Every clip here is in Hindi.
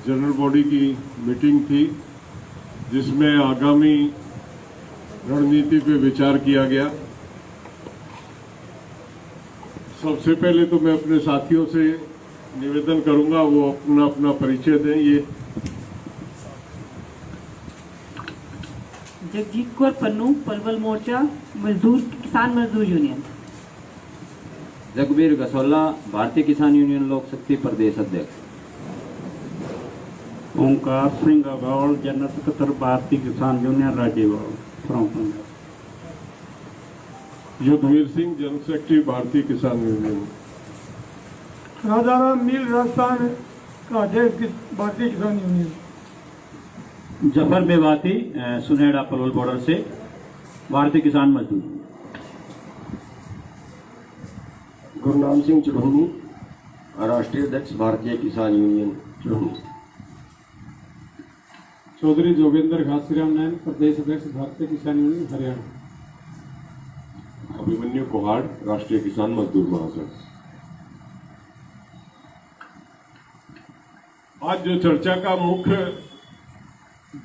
जनरल बॉडी की मीटिंग थी जिसमें आगामी रणनीति पे विचार किया गया। सबसे पहले तो मैं अपने साथियों से निवेदन करूंगा वो अपना अपना परिचय दें। ये जगजीत कौर पन्नू, पलवल मोर्चा किसान मजदूर यूनियन। जगबीर गसोला, भारतीय किसान यूनियन लोक शक्ति प्रदेश अध्यक्ष। Onkar Singh Agaul, general secretary Bharatiya Kisan Union Rajewal from Punjab. Yudhvir Singh, general secretary Bharatiya Kisan union. Rajaram मील, राजस्थान का अध्यक्ष भारतीय किसान यूनियन। जफर बेवाती, सुनेड़ा पलवल बॉर्डर से भारतीय किसान मजदूर। गुरनाम सिंह चढ़ोनी, राष्ट्रीय अध्यक्ष भारतीय किसान यूनियन चढ़ोनी। चौधरी जोगेंद्र घासीराम नैन, प्रदेश अध्यक्ष भारतीय किसान यूनियन हरियाणा। अभिमन्यु कोहाड़, राष्ट्रीय किसान मजदूर महासंघ। आज जो चर्चा का मुख्य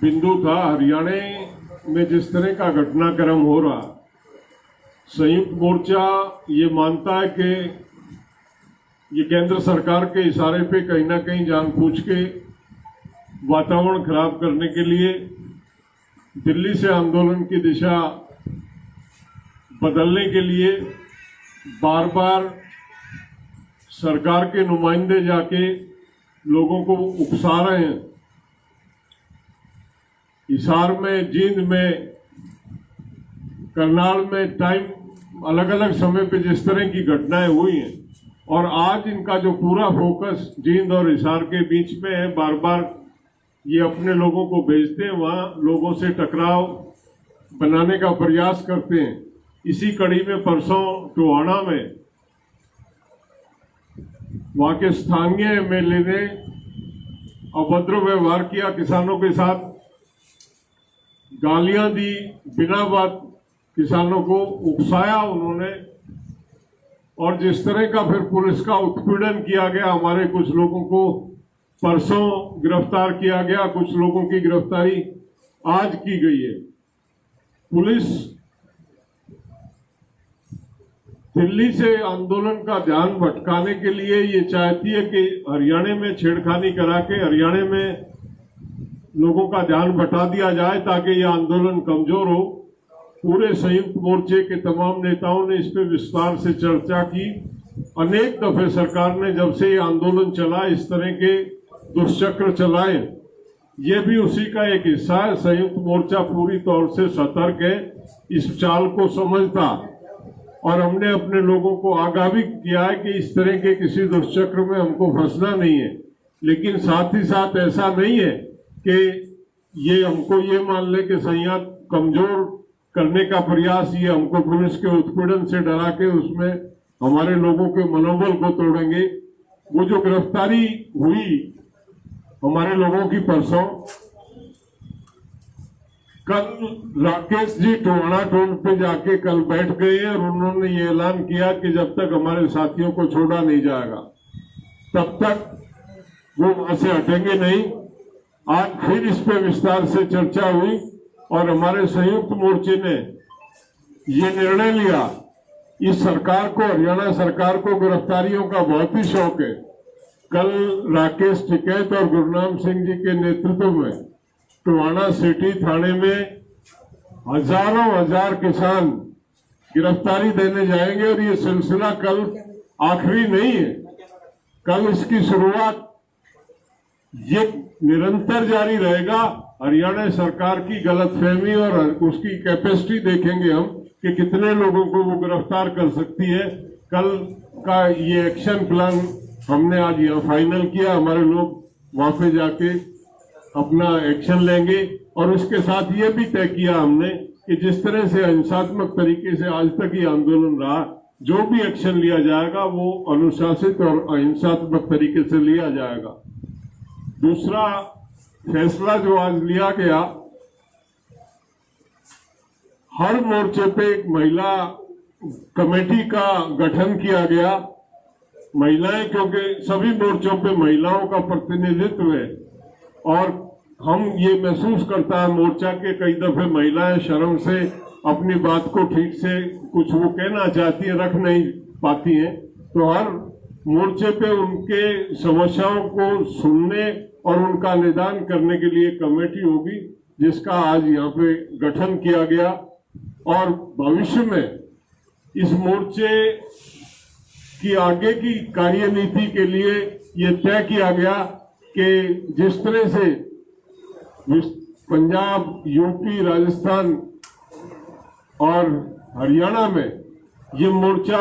बिंदु था, हरियाणा में जिस तरह का घटनाक्रम हो रहा, संयुक्त मोर्चा ये मानता है कि ये केंद्र सरकार के इशारे पे कहीं ना कहीं जानबूझ के वातावरण खराब करने के लिए दिल्ली से आंदोलन की दिशा बदलने के लिए बार बार सरकार के नुमाइंदे जाके लोगों को उकसा रहे हैं। हिसार में, जींद में, करनाल में टाइम अलग अलग समय पे जिस तरह की घटनाएं हुई हैं और आज इनका जो पूरा फोकस जींद और हिसार के बीच में है, बार बार ये अपने लोगों को भेजते हैं, वहाँ लोगों से टकराव बनाने का प्रयास करते हैं। इसी कड़ी में परसों टोहाना में वहाँ के स्थानीय एमएलए ने अभद्र व्यवहार किया, किसानों के साथ गालियां दी, बिना बात किसानों को उकसाया उन्होंने। और जिस तरह का फिर पुलिस का उत्पीड़न किया गया, हमारे कुछ लोगों को परसों गिरफ्तार किया गया, कुछ लोगों की गिरफ्तारी आज की गई है। पुलिस दिल्ली से आंदोलन का ध्यान भटकाने के लिए ये चाहती है कि हरियाणा में छेड़खानी करा के हरियाणा में लोगों का ध्यान बटा दिया जाए ताकि ये आंदोलन कमजोर हो। पूरे संयुक्त मोर्चे के तमाम नेताओं ने इस पर विस्तार से चर्चा की। अनेक दफे सरकार ने जब से ये आंदोलन चला इस तरह के दुष्चक्र चलाए, ये भी उसी का एक हिस्सा है। संयुक्त मोर्चा पूरी तौर से सतर्क है, इस चाल को समझता, और हमने अपने लोगों को आगाह भी किया है कि इस तरह के किसी दुष्चक्र में हमको फंसना नहीं है। लेकिन साथ ही साथ ऐसा नहीं है कि ये हमको ये मान ले कि संयत कमजोर करने का प्रयास, ये हमको पुलिस के उत्पीड़न से डरा के उसमें हमारे लोगों के मनोबल को तोड़ेंगे। वो जो गिरफ्तारी हुई हमारे लोगों की परसों, कल राकेश जी टोहाना टोल पे जाके कल बैठ गए और उन्होंने ये ऐलान किया कि जब तक हमारे साथियों को छोड़ा नहीं जाएगा तब तक वो वहां से हटेंगे नहीं। आज फिर इस पे विस्तार से चर्चा हुई और हमारे संयुक्त मोर्चे ने ये निर्णय लिया। इस सरकार को, हरियाणा सरकार को गिरफ्तारियों का बहुत ही शौक है। कल राकेश टिकैत और गुरनाम सिंह जी के नेतृत्व में टोहाना सिटी थाने में हजारों हजार किसान गिरफ्तारी देने जाएंगे और ये सिलसिला कल आखिरी नहीं है, कल इसकी शुरुआत ये निरंतर जारी रहेगा। हरियाणा सरकार की गलतफहमी और उसकी कैपेसिटी देखेंगे हम कि कितने लोगों को वो गिरफ्तार कर सकती है। कल का ये एक्शन प्लान हमने आज यहाँ फाइनल किया। हमारे लोग वहां पे जाके अपना एक्शन लेंगे और उसके साथ ये भी तय किया हमने कि जिस तरह से हिंसात्मक तरीके से आज तक ये आंदोलन रहा, जो भी एक्शन लिया जाएगा वो अनुशासित और अहिंसात्मक तरीके से लिया जाएगा। दूसरा फैसला जो आज लिया गया, हर मोर्चे पे एक महिला कमेटी का गठन किया गया। महिलाएं, क्योंकि सभी मोर्चों पे महिलाओं का प्रतिनिधित्व है, और हम ये महसूस करता है मोर्चा के कई दफे महिलाएं शर्म से अपनी बात को ठीक से कुछ वो कहना चाहती है, रख नहीं पाती हैं, तो हर मोर्चे पे उनके समस्याओं को सुनने और उनका निदान करने के लिए कमेटी होगी, जिसका आज यहाँ पे गठन किया गया। और भविष्य में इस मोर्चे की आगे की कार्यनीति के लिए ये तय किया गया कि जिस तरह से पंजाब, यूपी, राजस्थान और हरियाणा में ये मोर्चा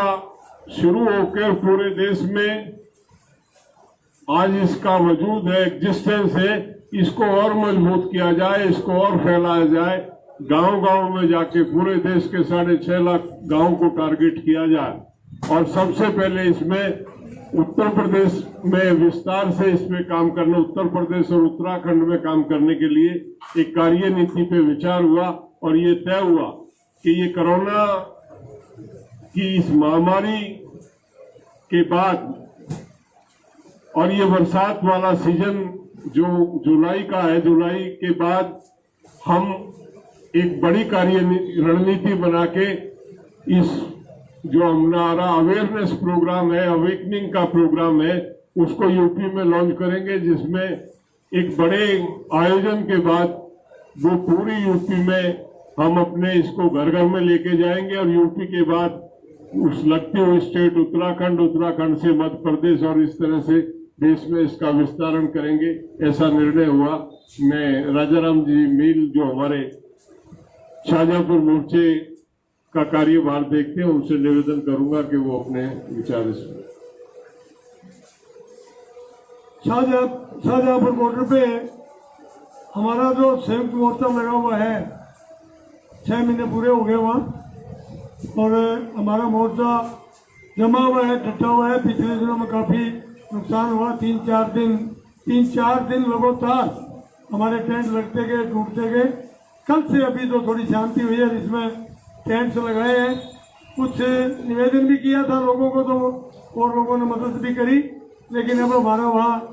शुरू होकर पूरे देश में आज इसका वजूद है, एग्जिस्टेंस है, इसको और मजबूत किया जाए, इसको और फैलाया जाए, गांव-गांव में जाके पूरे देश के 6.5 लाख गांव को टारगेट किया जाए। और सबसे पहले इसमें उत्तर प्रदेश में विस्तार से इसमें काम करने, उत्तर प्रदेश और उत्तराखंड में काम करने के लिए एक कार्यनीति पे विचार हुआ और ये तय हुआ कि ये कोरोना की इस महामारी के बाद और ये बरसात वाला सीजन जो जुलाई का है, जुलाई के बाद हम एक बड़ी रणनीति बना के इस जो हमारा अवेयरनेस प्रोग्राम है, अवेकनिंग का प्रोग्राम है, उसको यूपी में लॉन्च करेंगे, जिसमें एक बड़े आयोजन के बाद वो पूरी यूपी में हम अपने इसको घर घर में लेके जाएंगे और यूपी के बाद उस लगती हुई स्टेट उत्तराखंड, उत्तराखंड से मध्य प्रदेश और इस तरह से देश में इसका विस्तारण करेंगे, ऐसा निर्णय हुआ। मैं राजाराम जी मील जो हमारे शाहजहांपुर मोर्चे का कार्यभार देखते हैं, उनसे निवेदन करूंगा कि वो अपने विचार इसमें। शाहजहांपुर बॉर्डर पे हमारा जो संयुक्त मोर्चा लगा हुआ है, 6 महीने पूरे हो गए वहाँ, और हमारा मोर्चा जमा हुआ है, डटा हुआ है। पिछले दिनों में काफ़ी नुकसान हुआ, 3-4 दिन लगातार हमारे टेंट लगते गए, टूटते गए। कल से अभी तो थोड़ी शांति हुई है, जिसमें टेंट्स लगाए हैं। कुछ निवेदन भी किया था लोगों को, तो और लोगों ने मदद भी करी, लेकिन अब हमारा वहाँ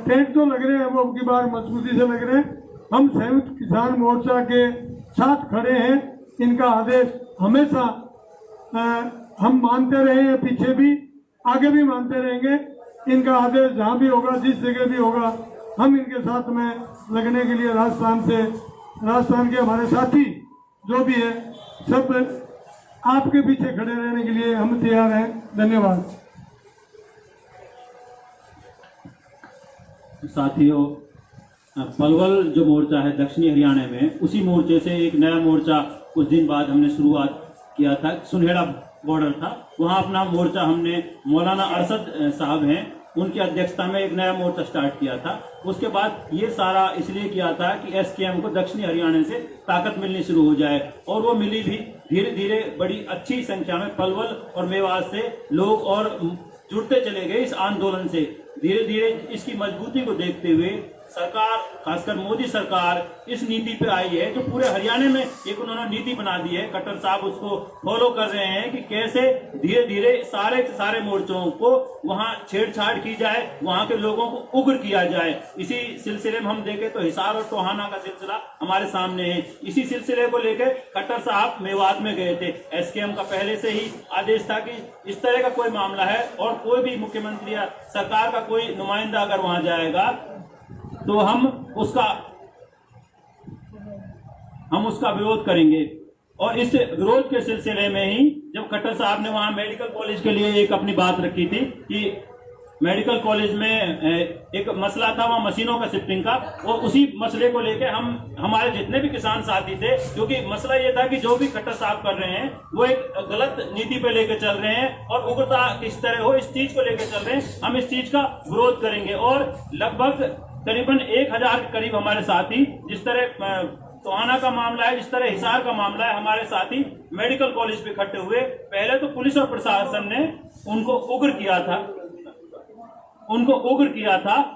टेंट तो लग रहे हैं, वो अब की बार मजबूती से लग रहे हैं। हम संयुक्त किसान मोर्चा के साथ खड़े हैं। इनका आदेश हमेशा हम मानते रहे हैं, पीछे भी, आगे भी मानते रहेंगे। इनका आदेश जहाँ भी होगा, जिस जगह भी होगा, हम इनके साथ में लगने के लिए राजस्थान के हमारे साथी जो भी है, सब आपके पीछे खड़े रहने के लिए हम तैयार हैं। धन्यवाद। साथियों, पलवल जो मोर्चा है दक्षिणी हरियाणा में, उसी मोर्चे से एक नया मोर्चा कुछ दिन बाद हमने शुरुआत किया था। सुनहेड़ा बॉर्डर था, वहाँ अपना मोर्चा हमने मौलाना अरशद साहब हैं, उनकी अध्यक्षता में एक नया मोर्चा स्टार्ट किया था। उसके बाद ये सारा इसलिए किया था कि एसकेएम को दक्षिणी हरियाणा से ताकत मिलनी शुरू हो जाए, और वो मिली भी। धीरे धीरे बड़ी अच्छी संख्या में पलवल और मेवात से लोग और जुड़ते चले गए इस आंदोलन से। धीरे धीरे इसकी मजबूती को देखते हुए सरकार, खासकर मोदी सरकार, इस नीति पे आई है जो पूरे हरियाणा में एक उन्होंने नीति बना दी है। खट्टर साहब उसको फॉलो कर रहे हैं कि कैसे धीरे धीरे सारे के सारे मोर्चों को वहां छेड़छाड़ की जाए, वहां के लोगों को उग्र किया जाए। इसी सिलसिले में हम देखें तो हिसार और टोहाना का सिलसिला हमारे सामने है। इसी सिलसिले को लेकर खट्टर साहब मेवात में गए थे। एसकेएम का पहले से ही आदेश था कि इस तरह का कोई मामला है और कोई भी मुख्यमंत्री या सरकार का कोई नुमाइंदा अगर वहां जाएगा तो हम उसका विरोध करेंगे। और इस विरोध के सिलसिले में ही जब खट्टर साहब ने वहां मेडिकल कॉलेज के लिए एक अपनी बात रखी थी कि मेडिकल कॉलेज में एक मसला था वहां मशीनों का शिफ्टिंग का, और उसी मसले को लेकर हमारे जितने भी किसान साथी थे, क्योंकि मसला ये था कि जो भी खट्टर साहब कर रहे हैं वो एक गलत नीति पे लेकर चल रहे हैं और उग्रता किस तरह हो इस चीज को लेकर चल रहे हैं। हम इस चीज का विरोध करेंगे। और लगभग करीबन 1000 के करीब हमारे साथी, जिस तरह टोहाना का मामला है, जिस तरह हिसार का मामला है, हमारे साथी मेडिकल कॉलेज पे इकट्ठे हुए। पहले तो पुलिस और प्रशासन ने उनको उग्र किया था।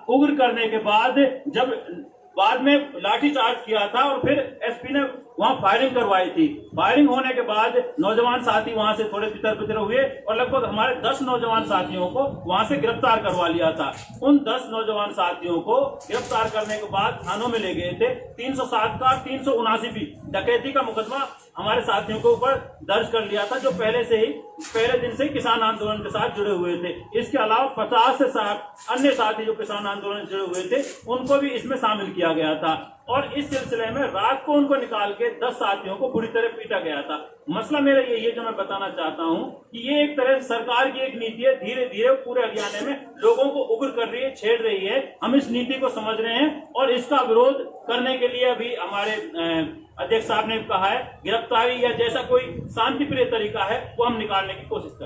उग्र करने के बाद जब बाद में लाठीचार्ज किया था और फिर एसपी ने वहां फायरिंग करवाई थी। फायरिंग होने के बाद नौजवान साथी वहां से थोड़े तितर बितर हुए और लगभग हमारे 10 नौजवान साथियों को वहां से गिरफ्तार करवा लिया था। उन 10 नौजवान साथियों को गिरफ्तार करने के बाद थानों में ले गए थे। 307 का 379 डकैती का मुकदमा हमारे साथियों के ऊपर दर्ज कर लिया था, जो पहले दिन से किसान आंदोलन के साथ जुड़े हुए थे। इसके अलावा 50 से 60 अन्य साथी जो किसान आंदोलन से जुड़े हुए थे उनको भी इसमें शामिल किया गया था। और इस सिलसिले में रात को उनको निकाल के 10 साथियों को बुरी तरह पीटा गया था। मसला मेरा यही है जो मैं बताना चाहता हूं कि ये एक तरह सरकार की एक नीति है, धीरे धीरे पूरे हरियाणा में लोगों को उग्र कर रही है, छेड़ रही है। हम इस नीति को समझ रहे हैं और इसका विरोध करने के लिए अभी हमारे अध्यक्ष साहब ने कहा है गिरफ्तारी या जैसा कोई शांतिप्रिय तरीका है वो हम निकालने की कोशिश कर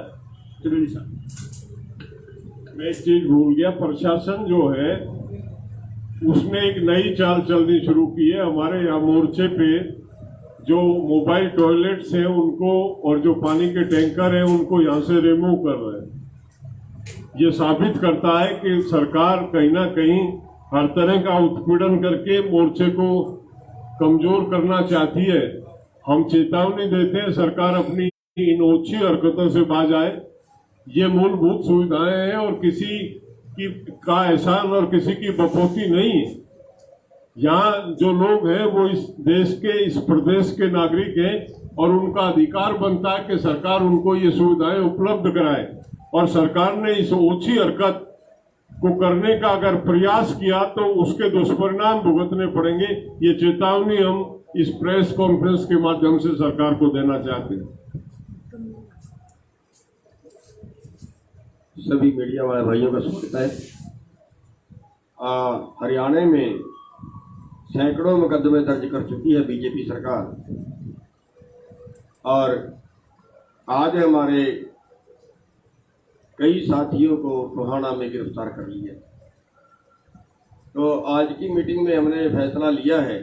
रहे हैं। मैं एक चीज भूल गया, प्रशासन जो है उसने एक नई चाल चलनी शुरू की है। हमारे यहाँ मोर्चे पे जो मोबाइल टॉयलेट्स हैं उनको और जो पानी के टैंकर हैं उनको यहाँ से रिमूव कर रहे हैं। ये साबित करता है कि सरकार कहीं ना कहीं हर तरह का उत्पीड़न करके मोर्चे को कमजोर करना चाहती है। हम चेतावनी देते हैं सरकार अपनी इन ओछी हरकतों से बाज आए। ये मूलभूत सुविधाएं हैं और किसी का एहसान और किसी की बपोती नहीं है। यहाँ जो लोग हैं वो इस देश के, इस प्रदेश के नागरिक हैं और उनका अधिकार बनता है कि सरकार उनको ये सुविधाएं उपलब्ध कराए। और सरकार ने इस ओछी हरकत को करने का अगर प्रयास किया तो उसके दुष्परिणाम भुगतने पड़ेंगे। ये चेतावनी हम इस प्रेस कॉन्फ्रेंस के माध्यम से सरकार को देना चाहते हैं। सभी मीडिया वाले भाइयों का स्वागत है। हरियाणा में सैकड़ों मुकदमे दर्ज कर चुकी है बीजेपी सरकार और आज हमारे कई साथियों को टोहाना में गिरफ्तार कर लिया। तो आज की मीटिंग में हमने फैसला लिया है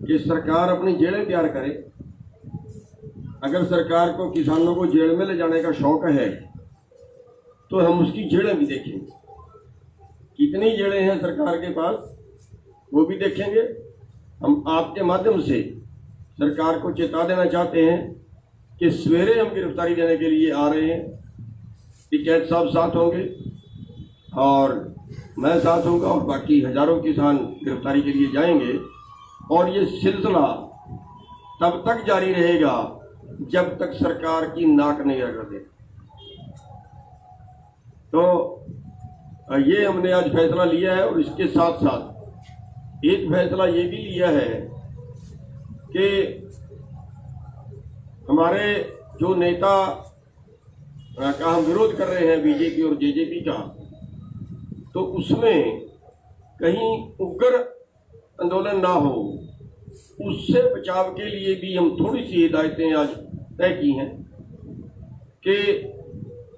कि सरकार अपनी जेलें तैयार करे। अगर सरकार को किसानों को जेल में ले जाने का शौक है तो हम उसकी जेलें भी देखेंगे। कितनी जेलें हैं सरकार के पास वो भी देखेंगे। हम आपके माध्यम से सरकार को चेता देना चाहते हैं कि सवेरे हम गिरफ्तारी देने के लिए आ रहे हैं। टिकैत साहब साथ होंगे और मैं साथ होऊंगा और बाकी हजारों किसान गिरफ्तारी के लिए जाएंगे। और ये सिलसिला तब तक जारी रहेगा जब तक सरकार की नाक नहीं रगड़ दे। तो ये हमने आज फैसला लिया है और इसके साथ साथ एक फैसला ये भी लिया है कि हमारे जो नेता का हम विरोध कर रहे हैं बीजेपी और जेजेपी का, तो उसमें कहीं उग्र आंदोलन ना हो, उससे बचाव के लिए भी हम थोड़ी सी हिदायतें आज तय की हैं कि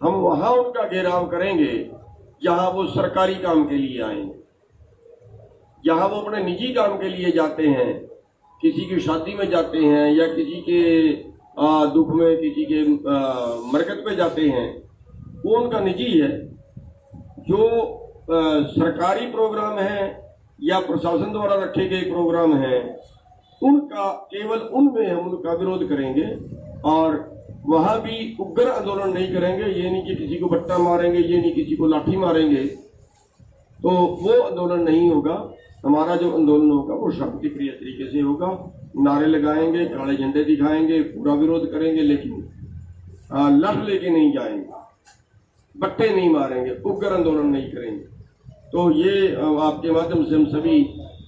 हम वहाँ उनका घेराव करेंगे जहाँ वो सरकारी काम के लिए आएंगे। जहाँ वो अपने निजी काम के लिए जाते हैं, किसी की शादी में जाते हैं या किसी के दुख में, किसी के मरकत पे जाते हैं, वो उनका निजी है। जो सरकारी प्रोग्राम है या प्रशासन द्वारा रखे गए प्रोग्राम हैं, उनका केवल उनमें हम उनका विरोध करेंगे और वहाँ भी उग्र आंदोलन नहीं करेंगे। ये नहीं कि किसी को बट्टा मारेंगे, ये नहीं किसी को लाठी मारेंगे, तो वो आंदोलन नहीं होगा। हमारा जो आंदोलन होगा वो शांति प्रिय तरीके से होगा। नारे लगाएंगे, काले झंडे दिखाएंगे, पूरा विरोध करेंगे, लेकिन लठ लेके नहीं जाएंगे, बट्टे नहीं मारेंगे, उग्र आंदोलन नहीं करेंगे। तो ये आपके माध्यम से हम सभी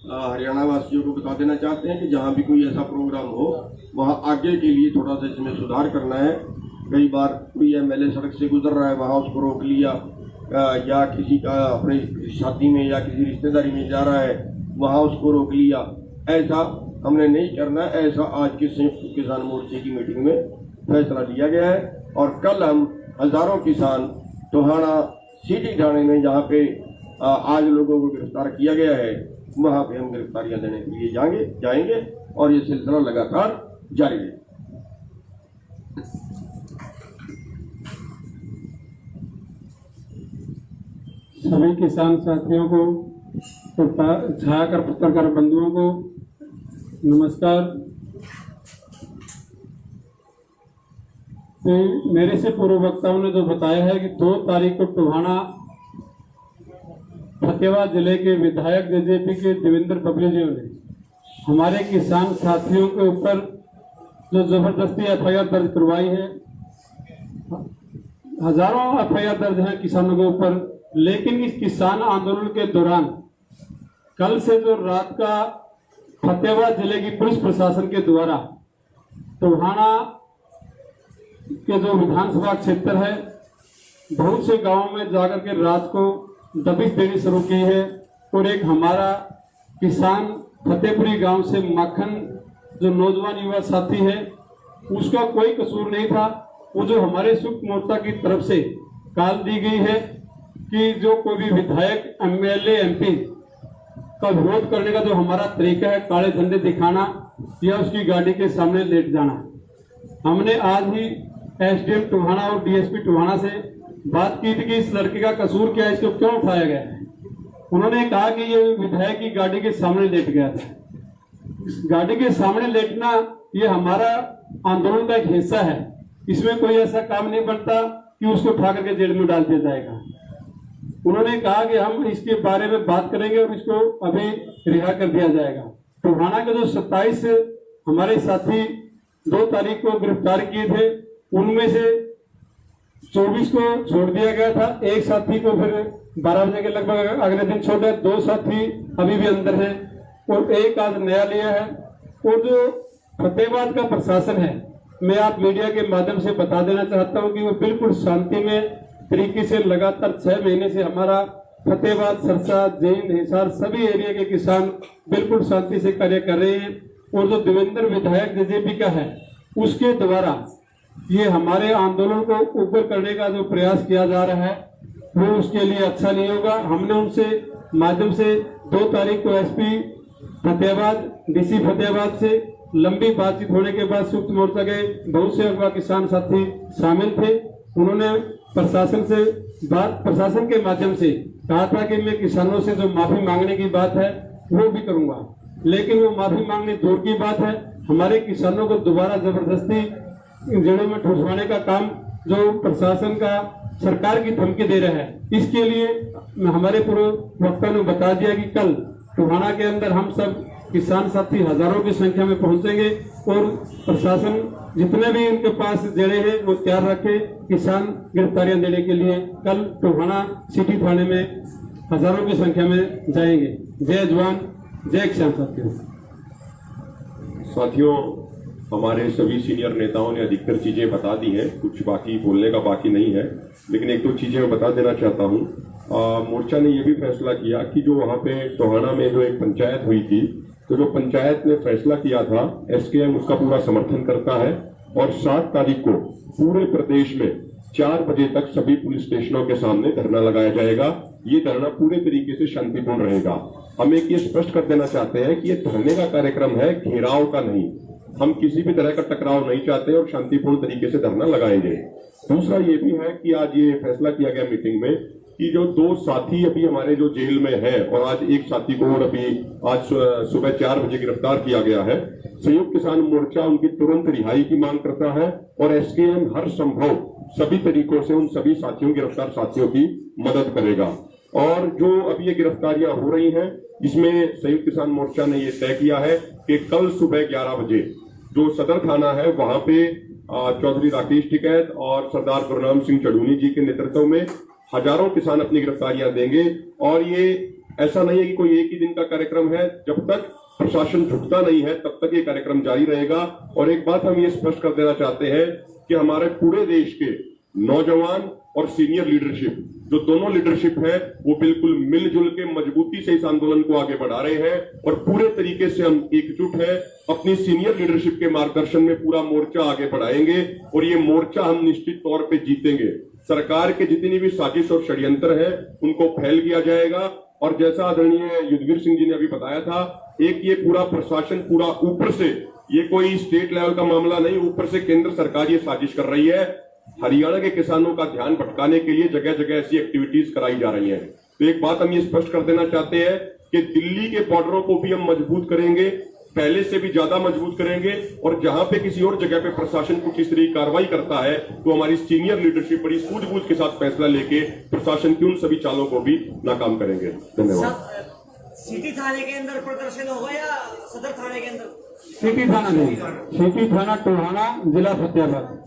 हरियाणा वासियों को बता देना चाहते हैं कि जहाँ भी कोई ऐसा प्रोग्राम हो वहाँ आगे के लिए थोड़ा सा इसमें सुधार करना है। कई बार कोई एमएलए सड़क से गुजर रहा है, वहाँ उसको रोक लिया, या किसी का अपनी शादी में या किसी रिश्तेदारी में जा रहा है, वहाँ उसको रोक लिया। ऐसा हमने नहीं करना है। ऐसा आज के संयुक्त किसान मोर्चे की मीटिंग में फैसला लिया गया है और कल हम हजारों किसान टोहाना सिटी थाने में जहाँ पे आज लोगों को गिरफ्तार किया गया है, वहाँ पे हम गिरफ्तारियां देने के लिए जाएंगे और ये सिलसिला लगातार जारी रहेगा। सभी किसान साथियों को छायाकर पत्रकार बंधुओं को नमस्कार। तो मेरे से पूर्व वक्ताओं ने जो बताया है कि 2 तारीख को टोहाना फतेहाबाद जिले के विधायक जेजेपी के देवेंद्र बबली जी ने हमारे किसान साथियों के ऊपर जो जबरदस्ती एफआईआर दर्ज करवाई है। हजारों एफआईआर दर्ज हैं किसानों के ऊपर, लेकिन इस किसान आंदोलन के दौरान कल से जो रात का फतेहाबाद जिले की पुलिस प्रशासन के द्वारा टोहाना के जो विधानसभा क्षेत्र है बहुत से गांवों में जाकर के रात को दबिश देनी शुरू की है। और एक हमारा किसान फतेहपुरी गांव से माखन जो नौजवान युवा साथी है उसका कोई कसूर नहीं था। वो जो हमारे संयुक्त मोर्चा की तरफ से कॉल दी गई है कि जो कोई भी विधायक एमएलए एमपी का विरोध करने का जो हमारा तरीका है काले झंडे दिखाना या उसकी गाड़ी के सामने लेट जाना। हमने आज ही एसडीएम टोहाना और डीएसपी टोहाना से बात की थी कि इस लड़के का कसूर क्या है, इसको क्यों उठाया गया है। उन्होंने कहा कि ये विधायक की गाड़ी के सामने लेट गया था। गाड़ी के सामने लेटना ये हमारा आंदोलन का एक हिस्सा है, इसमें कोई ऐसा काम नहीं बनता कि उसको उठा करके जेल में डाल दिया जाएगा। उन्होंने कहा कि हम इसके बारे में बात करेंगे और इसको अभी रिहा कर दिया जाएगा। टोहाना के जो 27 हमारे साथी 2 तारीख को गिरफ्तार किए थे उनमें से 24 को छोड़ दिया गया था। एक साथी को फिर 12 बजे के लगभग अगले दिन छोड़ा। 2 साथी अभी भी अंदर हैं और एक आज नया लिया है। और जो फतेहाबाद का प्रशासन है मैं आप मीडिया के माध्यम से बता देना चाहता हूं कि वो बिल्कुल शांति में तरीके से लगातार 6 महीने से हमारा फतेहाबाद, सरसा, जैन, हिसार सभी एरिया के किसान बिल्कुल शांति से कार्य कर रहे हैं। और जो देवेंद्र विधायक जेजेपी का है उसके द्वारा ये हमारे आंदोलन को ऊपर करने का जो प्रयास किया जा रहा है वो उसके लिए अच्छा नहीं होगा। हमने उनसे माध्यम से 2 तारीख को एसपी फतेहाबाद, डीसी फतेहाबाद से लंबी बातचीत होने के बाद संयुक्त मोर्चा के बहुत से अगवा किसान साथी शामिल थे। उन्होंने प्रशासन के माध्यम से कहा था कि मैं किसानों से जो माफी मांगने की बात है वो भी करूंगा, लेकिन वो माफी मांगने दूर की बात है। हमारे किसानों को दोबारा जबरदस्ती जड़ों में ठुसवाने का काम जो प्रशासन का सरकार की धमकी दे रहा है, इसके लिए हमारे पूर्व वक्ता ने बता दिया कि कल टोहाना के अंदर हम सब किसान साथी हजारों की संख्या में पहुंचेंगे और प्रशासन जितने भी उनके पास जड़े हैं वो तैयार रखे किसान गिरफ्तारियां देने के लिए। कल टोहाना सिटी थाने में हजारों की संख्या में जाएंगे। जय जवान जय किसान साथियों, हमारे सभी सीनियर नेताओं ने अधिकतर चीजें बता दी हैं, कुछ बाकी बोलने का बाकी नहीं है, लेकिन 1-2 चीजें मैं बता देना चाहता हूं। मोर्चा ने यह भी फैसला किया कि जो वहां पे टोहाना में जो एक पंचायत हुई थी, तो जो पंचायत ने फैसला किया था एसकेएम उसका पूरा समर्थन करता है और 7 तारीख को पूरे प्रदेश में 4 बजे तक सभी पुलिस स्टेशनों के सामने धरना लगाया जाएगा। ये धरना पूरे तरीके से शांतिपूर्ण रहेगा। हम एक ये स्पष्ट कर देना चाहते हैं कि ये धरने का कार्यक्रम है, घेराव का नहीं। हम किसी भी तरह का टकराव नहीं चाहते और शांतिपूर्ण तरीके से धरना लगाएंगे। दूसरा ये भी है कि आज ये फैसला किया गया मीटिंग में कि जो 2 साथी अभी हमारे जो जेल में है और आज एक साथी को और अभी आज सुबह 4 बजे गिरफ्तार किया गया है, संयुक्त किसान मोर्चा उनकी तुरंत रिहाई की मांग करता है और एसकेएम हर संभव सभी तरीकों से उन सभी साथियों, गिरफ्तार साथियों की मदद करेगा। और जो अभी ये गिरफ्तारियां हो रही हैं इसमें संयुक्त किसान मोर्चा ने ये तय किया है कि कल सुबह 11 बजे जो सदर थाना है वहां पे चौधरी राकेश टिकैत और सरदार गुरनाम सिंह चढ़ूनी जी के नेतृत्व में हजारों किसान अपनी गिरफ्तारियां देंगे। और ये ऐसा नहीं है कि कोई एक ही दिन का कार्यक्रम है, जब तक प्रशासन झुकता नहीं है तब तक ये कार्यक्रम जारी रहेगा। और एक बात हम ये स्पष्ट कर देना चाहते हैं कि हमारे पूरे देश के नौजवान और सीनियर लीडरशिप, जो दोनों लीडरशिप है, वो बिल्कुल मिलजुल के मजबूती से इस आंदोलन को आगे बढ़ा रहे हैं और पूरे तरीके से हम एकजुट है। अपनी सीनियर लीडरशिप के मार्गदर्शन में पूरा मोर्चा आगे बढ़ाएंगे और ये मोर्चा हम निश्चित तौर पे जीतेंगे। सरकार के जितनी भी साजिश और षड्यंत्र है उनको फैल किया जाएगा। और जैसा आदरणीय युद्धवीर सिंह जी ने अभी बताया था, एक ये पूरा प्रशासन पूरा ऊपर से, ये कोई स्टेट लेवल का मामला नहीं, ऊपर से केंद्र सरकार ये साजिश कर रही है। हरियाणा के किसानों का ध्यान भटकाने के लिए जगह जगह ऐसी एक्टिविटीज कराई जा रही हैं। तो एक बात हम ये स्पष्ट कर देना चाहते हैं कि दिल्ली के बॉर्डरों को भी हम मजबूत करेंगे, पहले से भी ज्यादा मजबूत करेंगे, और जहां पे किसी और जगह पे प्रशासन कुछ इस तरह की कार्रवाई करता है तो हमारी सीनियर लीडरशिप बड़ी सूझबूझ के साथ फैसला लेके प्रशासन की उन सभी चालों को भी नाकाम करेंगे। धन्यवाद। सिटी थाने के अंदर प्रदर्शन होगा या सदर थाने के अंदर? सिटी थाना नहीं, सिटी थाना टोहाना, जिला फतेहाबाद।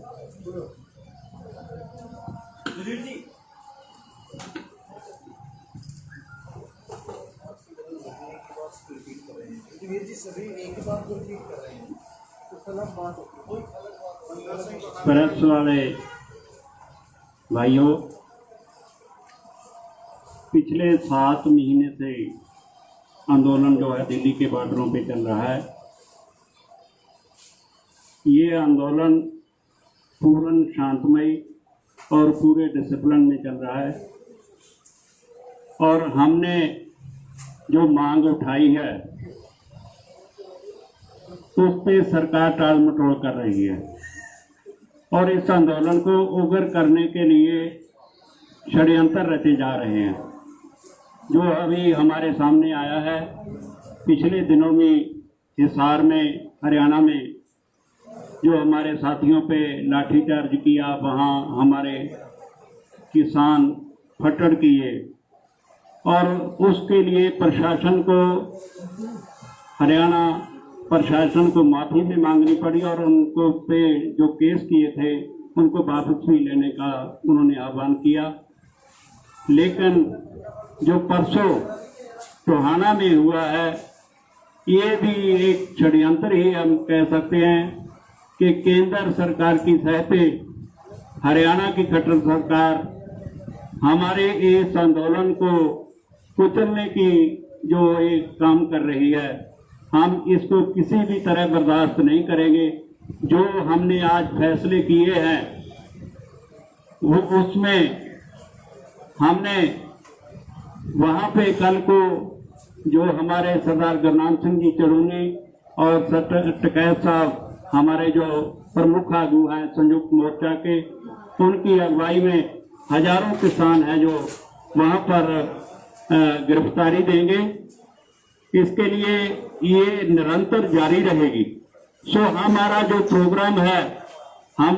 प्रेस वाले भाइयों, पिछले 7 महीने से आंदोलन जो है दिल्ली के बॉर्डरों पे चल रहा है। ये आंदोलन पूर्ण शांतमय और पूरे डिसिप्लिन में चल रहा है, और हमने जो मांग उठाई है उस पे सरकार टाल मटोल कर रही है, और इस आंदोलन को उग्र करने के लिए षड्यंत्र रचे जा रहे हैं। जो अभी हमारे सामने आया है, पिछले दिनों में हिसार में, हरियाणा में जो हमारे साथियों पे लाठीचार्ज किया, वहाँ हमारे किसान फटड़ किए, और उसके लिए प्रशासन को, हरियाणा प्रशासन को माफ़ी भी मांगनी पड़ी, और उनको पे जो केस किए थे उनको वापस भी लेने का उन्होंने आह्वान किया। लेकिन जो परसों टोहाना में हुआ है, ये भी एक षड्यंत्र ही हम कह सकते हैं कि केंद्र सरकार की सहते हरियाणा की खट्टर सरकार हमारे इस आंदोलन को कुचलने की जो एक काम कर रही है, हम इसको किसी भी तरह बर्दाश्त नहीं करेंगे। जो हमने आज फैसले किए हैं वो उसमें हमने वहाँ पे कल को जो हमारे सरदार गुरनाम सिंह जी चढ़ूनी और टिकैत साहब हमारे जो प्रमुख आगू हैं संयुक्त मोर्चा के, उनकी अगुवाई में हजारों किसान हैं जो वहाँ पर गिरफ्तारी देंगे। इसके लिए ये निरंतर जारी रहेगी। सो हमारा जो प्रोग्राम है, हम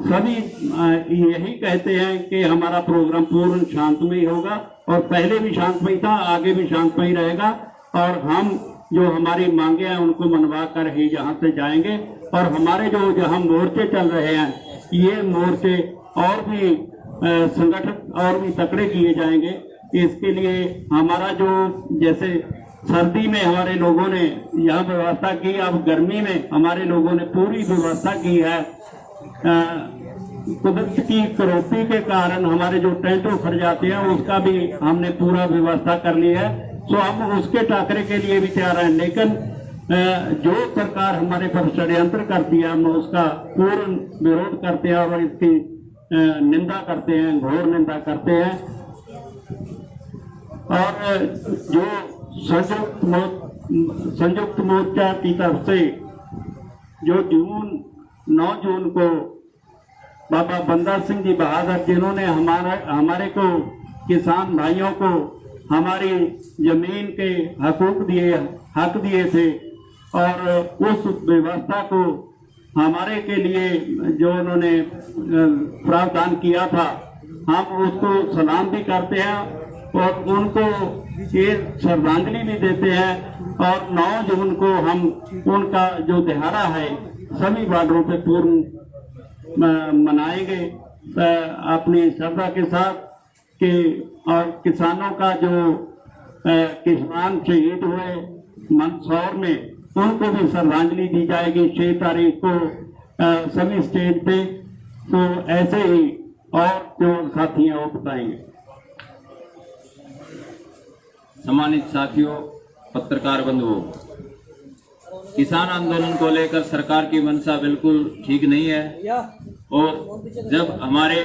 सभी यही कहते हैं कि हमारा प्रोग्राम पूर्ण शांतमय होगा, और पहले भी शांतमय था, आगे भी शांतमय रहेगा, और हम जो हमारी मांगे हैं उनको मनवा कर ही यहाँ से जाएंगे। और हमारे जो जहाँ मोर्चे चल रहे हैं, ये मोर्चे और भी संगठित और भी तकड़े किए जाएंगे। इसके लिए हमारा जो जैसे सर्दी में हमारे लोगों ने यहाँ व्यवस्था की, अब गर्मी में हमारे लोगों ने पूरी व्यवस्था की है। कुदरत की कटौती के कारण हमारे जो टेंट उखड़ जाते हैं उसका भी हमने पूरा व्यवस्था कर ली है। तो हम उसके टाकरे के लिए भी तैयार हैं, लेकिन जो सरकार हमारे पर षड्यंत्र करती है हम उसका पूर्ण विरोध करते हैं और इसकी निंदा करते हैं, घोर निंदा करते हैं। और जो संयुक्त मोर्चा की तरफ से जो 9 जून को बाबा बंदा सिंह जी बहादुर, जिन्होंने हमारे को किसान भाइयों को हमारी जमीन के हक दिए थे, और उस व्यवस्था को हमारे के लिए जो उन्होंने प्रावधान किया था, हम उसको सलाम भी करते हैं और उनको ये श्रद्धांजलि भी देते हैं। और 9 जून को हम उनका जो दिहाड़ा है सभी बॉर्डरों पे पूर्ण मनाएंगे अपनी श्रद्धा के साथ कि, और किसानों का जो किसान शहीद हुए मंदसौर में, उनको भी श्रद्धांजलि दी जाएगी 6 तारीख को सभी स्टेज पे। तो ऐसे ही और जो साथी हैं वो बताएंगे। सम्मानित साथियों, पत्रकार बंधुओं, किसान आंदोलन को लेकर सरकार की मंशा बिल्कुल ठीक नहीं है। और जब हमारे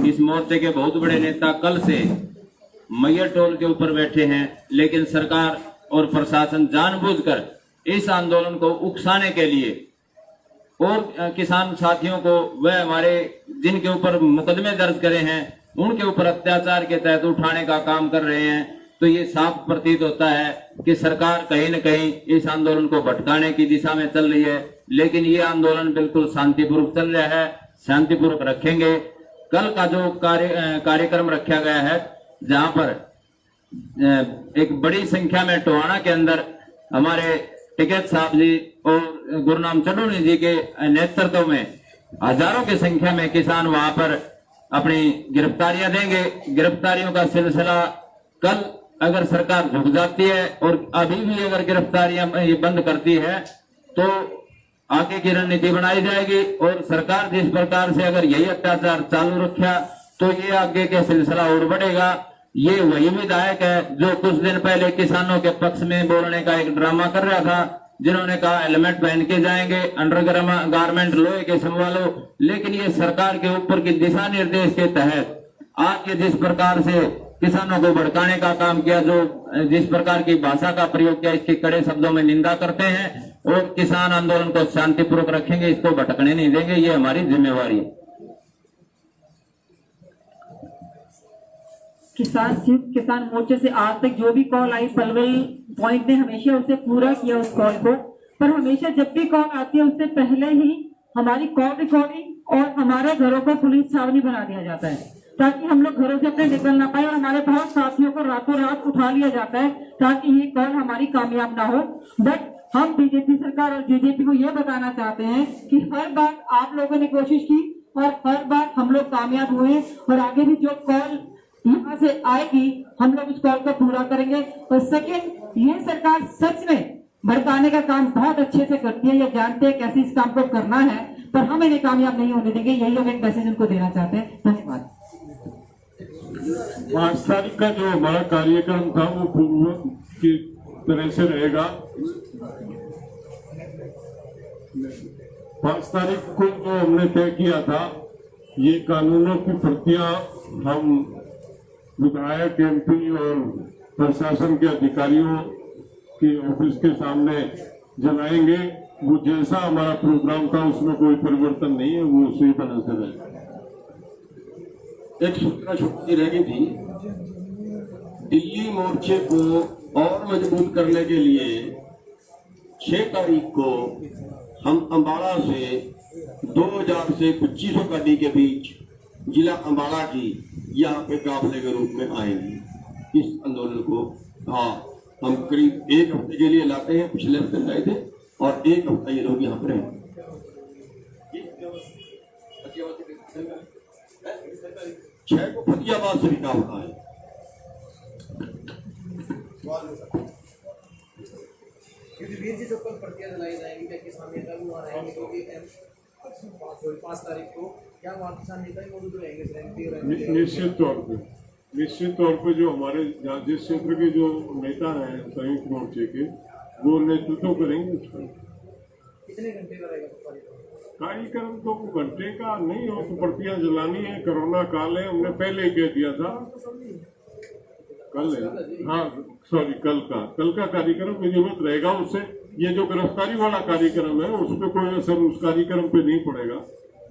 इस मोर्चे के बहुत बड़े नेता कल से मैयर टोल के ऊपर बैठे हैं, लेकिन सरकार और प्रशासन जानबूझकर इस आंदोलन को उकसाने के लिए और किसान साथियों को वह हमारे जिनके ऊपर मुकदमे दर्ज करे हैं उनके ऊपर अत्याचार के तहत उठाने का काम कर रहे हैं, तो ये साफ प्रतीत होता है कि सरकार कहीं न कहीं इस आंदोलन को भटकाने की दिशा में चल रही है। लेकिन ये आंदोलन बिल्कुल शांतिपूर्वक चल रहा है, शांतिपूर्वक रखेंगे। कल का जो कार्यक्रम रखा गया है, जहां पर एक बड़ी संख्या में टोहाना के अंदर हमारे टिकैत साहब जी और गुरुनाम चंडोनी जी के नेतृत्व में हजारों की संख्या में किसान वहां पर अपनी गिरफ्तारियां देंगे। गिरफ्तारियों का सिलसिला कल अगर सरकार झुक जाती है और अभी भी अगर गिरफ्तारियां ये बंद करती है तो आगे की रणनीति बनाई जाएगी। और सरकार जिस प्रकार से अगर यही अत्याचार चालू रखा तो ये आगे के सिलसिला और बढ़ेगा। ये वही विधायक है जो कुछ दिन पहले किसानों के पक्ष में बोलने का एक ड्रामा कर रहा था, जिन्होंने कहा हेलमेट पहन के जाएंगे, अंडर गारमेंट लोहे के संभालो। लेकिन ये सरकार के ऊपर की दिशा निर्देश के तहत आज ये जिस प्रकार से किसानों को भड़काने का काम किया, जो जिस प्रकार की भाषा का प्रयोग किया, इसके कड़े शब्दों में निंदा करते हैं और किसान आंदोलन को शांतिपूर्वक रखेंगे, इसको भटकने नहीं देंगे। ये हमारी जिम्मेवारी है। किसान मोर्चे से आज तक जो भी कॉल आई, पलवल पॉइंट ने हमेशा उसे पूरा किया उस कॉल को। पर हमेशा जब भी कॉल आती है उससे पहले ही हमारी कॉल रिकॉर्डिंग और हमारे घरों को पुलिस छावनी बना दिया जाता है, ताकि हम लोग घरों से अपने निकल ना पाए। और हमारे बहुत साथियों को रातों रात उठा लिया जाता है ताकि ये कॉल हमारी कामयाब ना हो। बट हम बीजेपी सरकार और जेजेपी को ये बताना चाहते हैं कि हर बार आप लोगों ने कोशिश की और हर बार हम लोग कामयाब हुए, और आगे भी जो कॉल यहाँ से आएगी हम लोग उस कॉल को पूरा करेंगे। और सेकेंड, ये सरकार सच में भड़काने का काम बहुत अच्छे से करती है, ये जानते हैं कैसे इस काम को करना है, पर हम इन्हें कामयाब नहीं होने देंगे। यही हम एक मैसेज उनको देना चाहते हैं। धन्यवाद। 5 तारीख का जो हमारा कार्यक्रम था वो पूर्व की तरह से रहेगा। 5 तारीख को जो हमने तय किया था, ये कानूनों की प्रतियां हम विधायक, एमपी और प्रशासन के अधिकारियों के ऑफिस के सामने जलाएंगे। वो जैसा हमारा प्रोग्राम था उसमें कोई परिवर्तन नहीं है, वो उसी तरह से रहेगा। एक सूचना छोटी रह गई थी, दिल्ली मोर्चे को और मजबूत करने के लिए 6 तारीख को हम अम्बाड़ा से 2000 से 2500 गाड़ी के बीच जिला अम्बाड़ा की यहाँ पे काफिले के रूप में आएंगे। इस आंदोलन को हम करीब 1 हफ्ते के लिए लाते हैं। पिछले हफ्ते लाए थे और 1 हफ्ता ये लोग यहाँ पर रहेंगे। 6 को फतियाबाद से भी होता है। वीर जी जो कल प्रतियां जलाई जाएंगी, क्या किसान नेता भी वहाँ रहेंगे? क्योंकि 5 तारीख को क्या वहाँ किसान नेता ही मौजूद रहेंगे? निश्चित तौर पे जो हमारे जिस क्षेत्र के जो नेता हैं संयुक्त मोर्चे के, वो नेतृत्व करेंगे। कितने घंटे का रहेगा कार्यक्रम? तो घंटे का नहीं हो, तो प्रतियां जलानी है। कोरोना काल है, हमने पहले ही कह दिया था। कल है, हाँ सॉरी, कल का कार्यक्रम में जरूरत रहेगा। उससे ये जो गिरफ्तारी वाला कार्यक्रम है उस पर कोई असर उस कार्यक्रम पे नहीं पड़ेगा।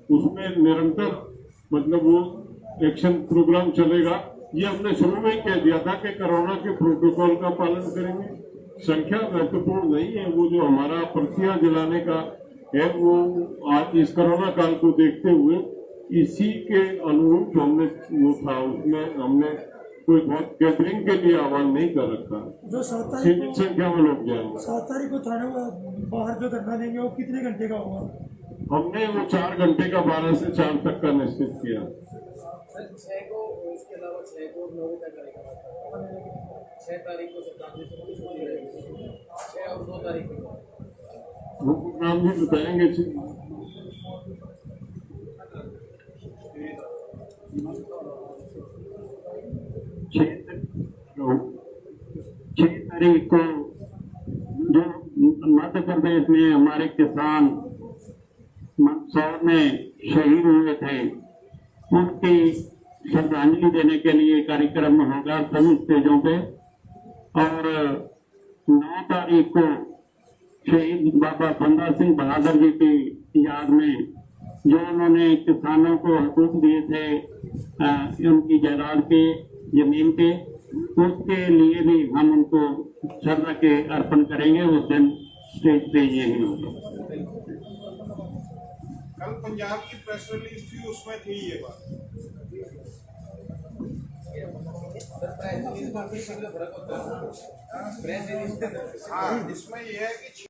उसमें निरंतर मतलब वो एक्शन प्रोग्राम चलेगा। ये हमने शुरू में कह दिया था कि कोरोना के प्रोटोकॉल का पालन करेंगे। संख्या महत्वपूर्ण नहीं है, वो जो हमारा प्रतियां जलाने का है वो आज इस कोरोना काल को देखते हुए इसी के अनुरूप हमने वो था, उसमें हमने कोई बहुत गैदरिंग के लिए आह्वान नहीं कर रखा। जो 7 तारीख सीमित संख्या में लोग जाएंगे। 7 तारीख को थाने बाहर जो धरना देंगे वो कितने घंटे का होगा? हमने वो 4 घंटे का 12 से 4 तक का निश्चित किया। 6 को, इसके अलावा 6 को 9 तक करेगा। 6 तारीख को श्रद्धांजलि सभा शुरू रहेगी, 6 और 2 तारीख को वो प्रोग्राम भी बताएंगे। 6 तारीख को जो मध्य प्रदेश में हमारे किसान मंदसौर में शहीद हुए थे, उनकी श्रद्धांजलि देने के लिए कार्यक्रम होगा सभी स्टेजों पे। और 9 तारीख को शहीद बाबा बंदा सिंह बहादुर जी की याद में जो उन्होंने किसानों को हकूक दिए थे उनकी जायदाद के, जमीन के, उसके लिए भी हम उनको श्रद्धा के अर्पण करेंगे। उस दिन स्टेज पे यही होगा। कल पंजाब की प्रेस रिलीज थी, उसमें थी ये बात। प्रेस रिलीज में फर्क होता है। प्रेस रिलीज हाँ, इसमें यह है कि